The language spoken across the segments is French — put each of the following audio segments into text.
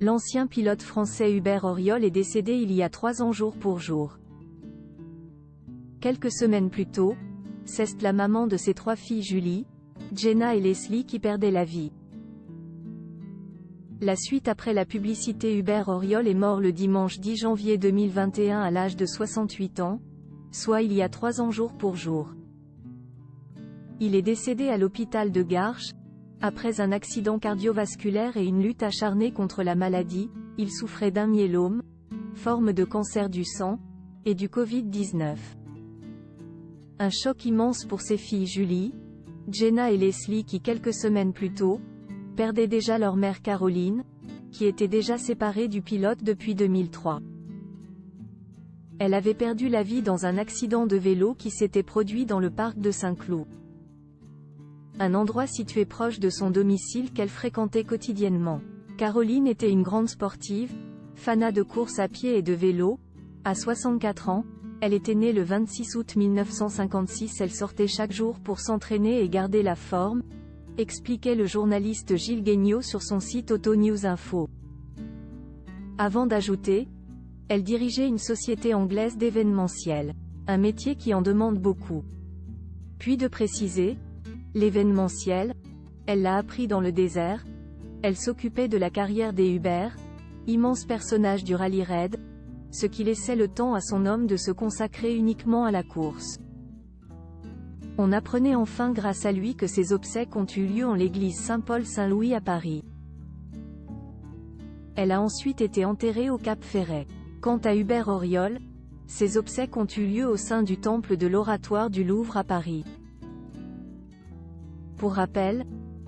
L'ancien pilote français Hubert Auriol est décédé il y a 3 ans jour pour jour. Quelques semaines plus tôt, c'est la maman de ses 3 filles Julie, Jenna et Leslie qui perdait la vie. La suite après la publicité. Hubert Auriol est mort le dimanche 10 janvier 2021 à l'âge de 68 ans, soit il y a 3 ans jour pour jour. Il est décédé à l'hôpital de Garches, après un accident cardiovasculaire et une lutte acharnée contre la maladie. Il souffrait d'un myélome, forme de cancer du sang, et du Covid-19. Un choc immense pour ses filles Julie, Jenna et Leslie qui quelques semaines plus tôt, perdaient déjà leur mère Caroline, qui était déjà séparée du pilote depuis 2003. Elle avait perdu la vie dans un accident de vélo qui s'était produit dans le parc de Saint-Cloud. Un endroit situé proche de son domicile qu'elle fréquentait quotidiennement. Caroline était une grande sportive, fanat de course à pied et de vélo. À 64 ans, elle était née le 26 août 1956. Elle sortait chaque jour pour s'entraîner et garder la forme, expliquait le journaliste Gilles Guignot sur son site Auto News Info. Avant d'ajouter, elle dirigeait une société anglaise d'événementiel, un métier qui en demande beaucoup. Puis de préciser, l'événementiel, elle l'a appris dans le désert. Elle s'occupait de la carrière des Hubert, immense personnage du rallye raid, ce qui laissait le temps à son homme de se consacrer uniquement à la course. On apprenait enfin grâce à lui que ses obsèques ont eu lieu en l'église Saint-Paul-Saint-Louis à Paris. Elle a ensuite été enterrée au Cap Ferret. Quant à Hubert Auriol, ses obsèques ont eu lieu au sein du temple de l'Oratoire du Louvre à Paris. Pour rappel,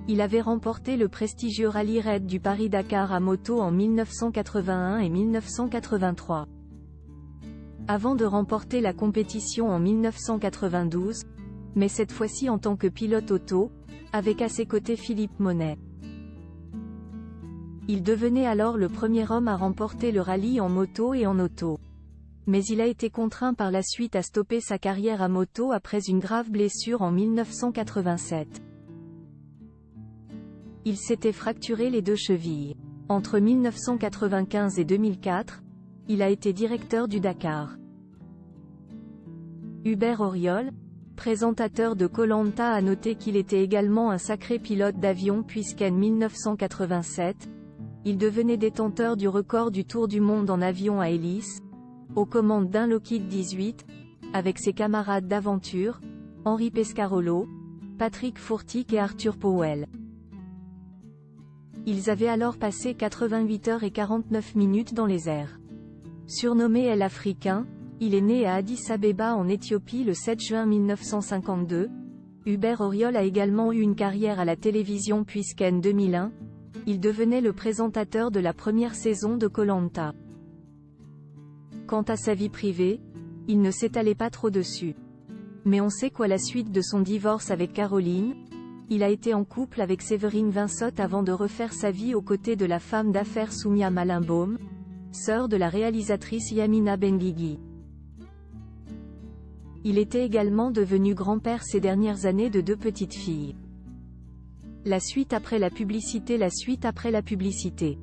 il avait remporté le prestigieux rallye raid du Paris-Dakar à moto en 1981 et 1983. Avant de remporter la compétition en 1992, mais cette fois-ci en tant que pilote auto, avec à ses côtés Philippe Monet. Il devenait alors le premier homme à remporter le rallye en moto et en auto. Mais il a été contraint par la suite à stopper sa carrière à moto après une grave blessure en 1987. Il s'était fracturé les 2 chevilles. Entre 1995 et 2004, il a été directeur du Dakar. Hubert Auriol, présentateur de Koh-Lanta, a noté qu'il était également un sacré pilote d'avion puisqu'en 1987, il devenait détenteur du record du Tour du monde en avion à hélice, aux commandes d'un Lockheed 18, avec ses camarades d'aventure, Henri Pescarolo, Patrick Fourtic et Arthur Powell. Ils avaient alors passé 88 heures et 49 minutes dans les airs. Surnommé El Africain, il est né à Addis Abeba en Éthiopie le 7 juin 1952. Hubert Auriol a également eu une carrière à la télévision puisqu'en 2001, il devenait le présentateur de la première saison de Koh-Lanta. Quant à sa vie privée, il ne s'étalait pas trop dessus. Mais on sait qu'à la suite de son divorce avec Caroline, il a été en couple avec Séverine Vinsotte avant de refaire sa vie aux côtés de la femme d'affaires Soumia Malinbaum, sœur de la réalisatrice Yamina Benguigui. Il était également devenu grand-père ces dernières années de 2 petites filles. La suite après la publicité. La suite après la publicité.